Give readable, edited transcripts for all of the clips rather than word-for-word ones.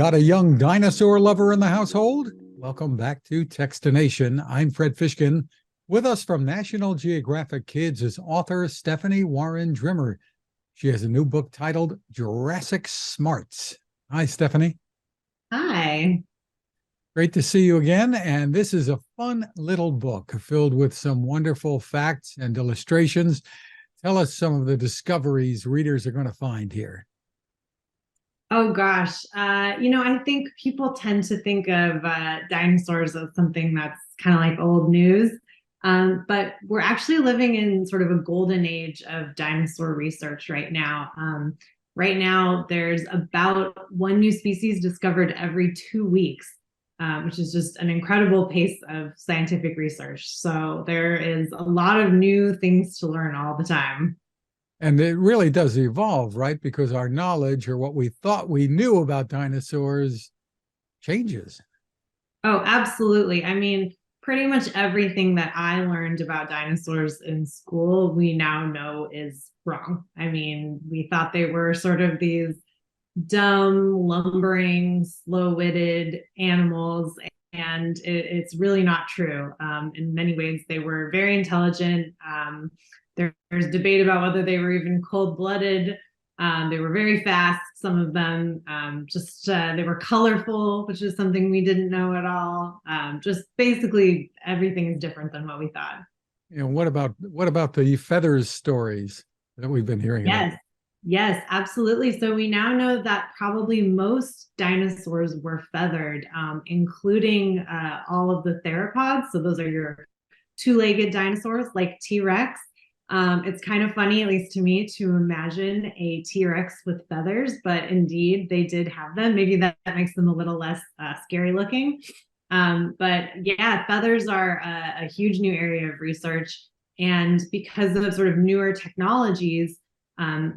Got a young dinosaur lover in the household? Welcome back to Techstination. I'm Fred Fishkin. With us from National Geographic Kids is author Stephanie Warren Drimmer. She has a new book titled Jurassic Smarts. Hi, Stephanie. Hi. Great to see you again. And this is a fun little book filled with some wonderful facts and illustrations. Tell us some of the discoveries readers are going to find here. Oh gosh. I think people tend to think of dinosaurs as something that's kind of like old news. But we're actually living in sort of a golden age of dinosaur research right now. Right now, there's about one new species discovered every 2 weeks, which is just an incredible pace of scientific research. So there is a lot of new things to learn all the time. And it really does evolve, right? Because our knowledge or what we thought we knew about dinosaurs changes. Oh, absolutely. I mean, pretty much everything that I learned about dinosaurs in school, we now know is wrong. I mean, we thought they were sort of these dumb, lumbering, slow-witted animals, and it's really not true. In many ways, they were very intelligent. There's debate about whether they were even cold-blooded. They were very fast, some of them. They were colorful, which is something we didn't know at all. Just basically everything is different than what we thought. What about the feathers stories that we've been hearing about? Yes, yes, absolutely. So we now know that probably most dinosaurs were feathered, including all of the theropods. So those are your two-legged dinosaurs like T-Rex. It's kind of funny, at least to me, to imagine a T-Rex with feathers, but indeed they did have them. Maybe that makes them a little less scary looking. But yeah, feathers are a huge new area of research. And because of sort of newer technologies,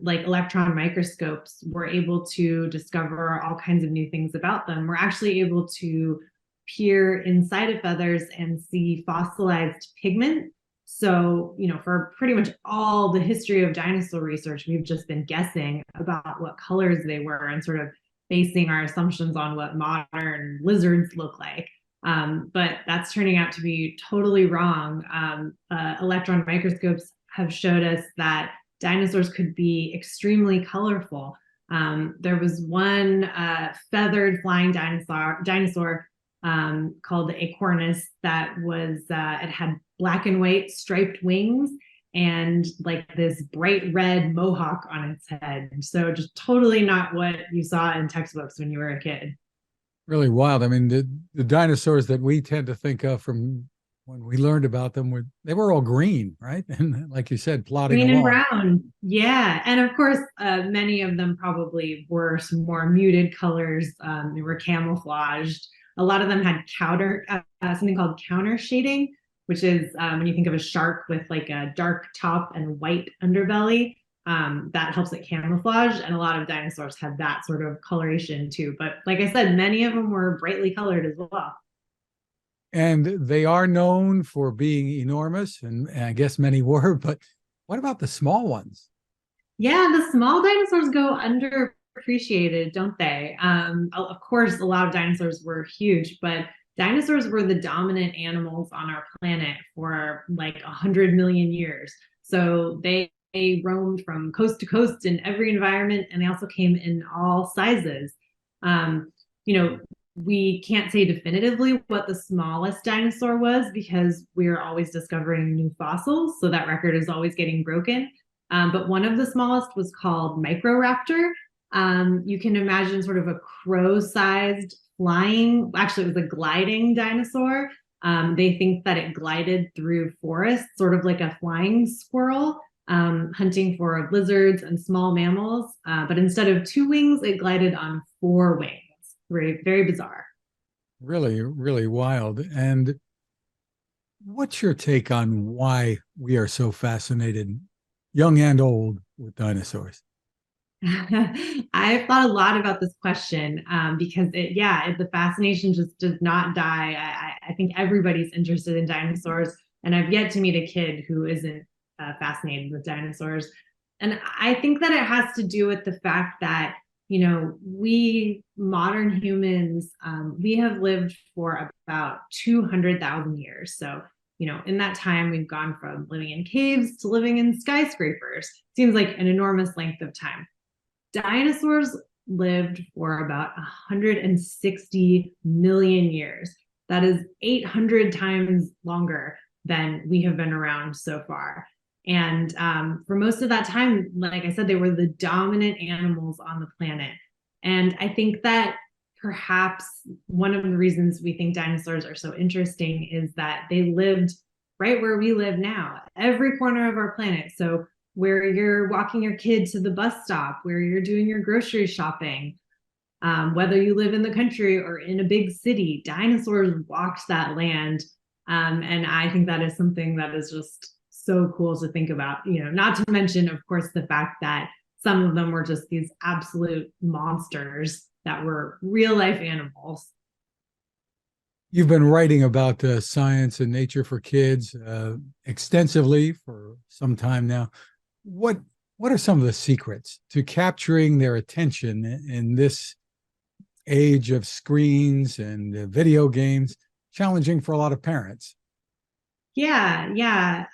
like electron microscopes, we're able to discover all kinds of new things about them. We're actually able to peer inside of feathers and see fossilized pigment. So, for pretty much all the history of dinosaur research, we've just been guessing about what colors they were and sort of basing our assumptions on what modern lizards look like. But that's turning out to be totally wrong. Electron microscopes have showed us that dinosaurs could be extremely colorful. There was one feathered flying dinosaur called the Acornis that it had black and white striped wings and like this bright red mohawk on its head. So just totally not what you saw in textbooks when you were a kid. Really wild. I mean, the dinosaurs that we tend to think of from when we learned about them they were all green, right? And like you said, plodding Green and along. brown. Yeah. And of course, many of them probably were some more muted colors. They were camouflaged. A lot of them had something called counter shading, which is when you think of a shark with like a dark top and white underbelly, that helps it camouflage. And a lot of dinosaurs had that sort of coloration too. But like I said, many of them were brightly colored as well. And they are known for being enormous, and I guess many were, but what about the small ones? Yeah, the small dinosaurs go underappreciated, don't they? Of course, a lot of dinosaurs were huge, but dinosaurs were the dominant animals on our planet for like 100 million years. So they roamed from coast to coast in every environment, and they also came in all sizes. Um, you know, we can't say definitively what the smallest dinosaur was because we're always discovering new fossils. So that record is always getting broken. But one of the smallest was called Microraptor. You can imagine sort of a crow-sized actually, it was a gliding dinosaur. They think that it glided through forests, sort of like a flying squirrel, hunting for lizards and small mammals. But instead of two wings, it glided on four wings. Very, very bizarre. Really, really wild. And what's your take on why we are so fascinated, young and old, with dinosaurs? I've thought a lot about this question because the fascination just does not die. I think everybody's interested in dinosaurs, and I've yet to meet a kid who isn't fascinated with dinosaurs. And I think that it has to do with the fact that we modern humans, we have lived for about 200,000 years. So, in that time, we've gone from living in caves to living in skyscrapers. Seems like an enormous length of time. Dinosaurs lived for about 160 million years. That is 800 times longer than we have been around so far. And for most of that time, like I said, they were the dominant animals on the planet. And I think that perhaps one of the reasons we think dinosaurs are so interesting is that they lived right where we live now, every corner of our planet. So where you're walking your kid to the bus stop, where you're doing your grocery shopping, whether you live in the country or in a big city, dinosaurs walked that land. And I think that is something that is just so cool to think about, not to mention, of course, the fact that some of them were just these absolute monsters that were real life animals. You've been writing about science and nature for kids extensively for some time now. What are some of the secrets to capturing their attention in this age of screens and video games, challenging for a lot of parents? Yeah,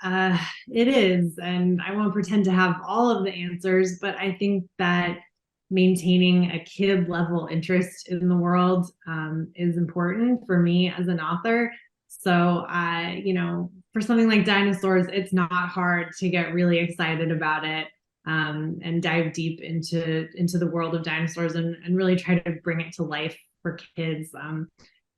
it is. And I won't pretend to have all of the answers, but I think that maintaining a kid level interest in the world is important for me as an author. So, for something like dinosaurs, it's not hard to get really excited about it and dive deep into the world of dinosaurs and really try to bring it to life for kids.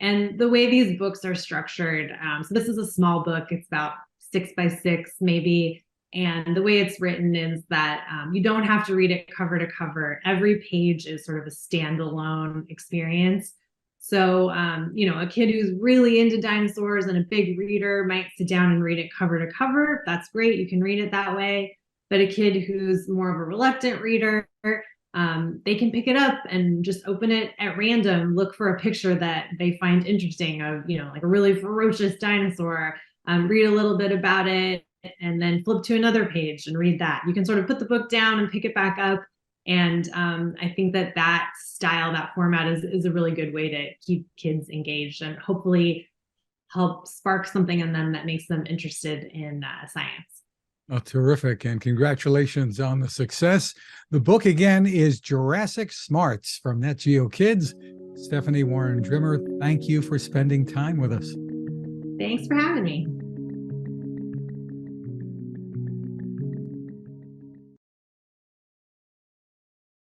And the way these books are structured, so this is a small book, it's about 6 by 6 maybe. And the way it's written is that you don't have to read it cover to cover. Every page is sort of a standalone experience. So, a kid who's really into dinosaurs and a big reader might sit down and read it cover to cover. That's great. You can read it that way. But a kid who's more of a reluctant reader, they can pick it up and just open it at random, look for a picture that they find interesting of, like a really ferocious dinosaur, read a little bit about it, and then flip to another page and read that. You can sort of put the book down and pick it back up. And I think that style, that format is a really good way to keep kids engaged and hopefully help spark something in them that makes them interested in science. Oh, terrific. And congratulations on the success. The book again is Jurassic Smarts from Nat Geo Kids. Stephanie Warren Drimmer, thank you for spending time with us. Thanks for having me.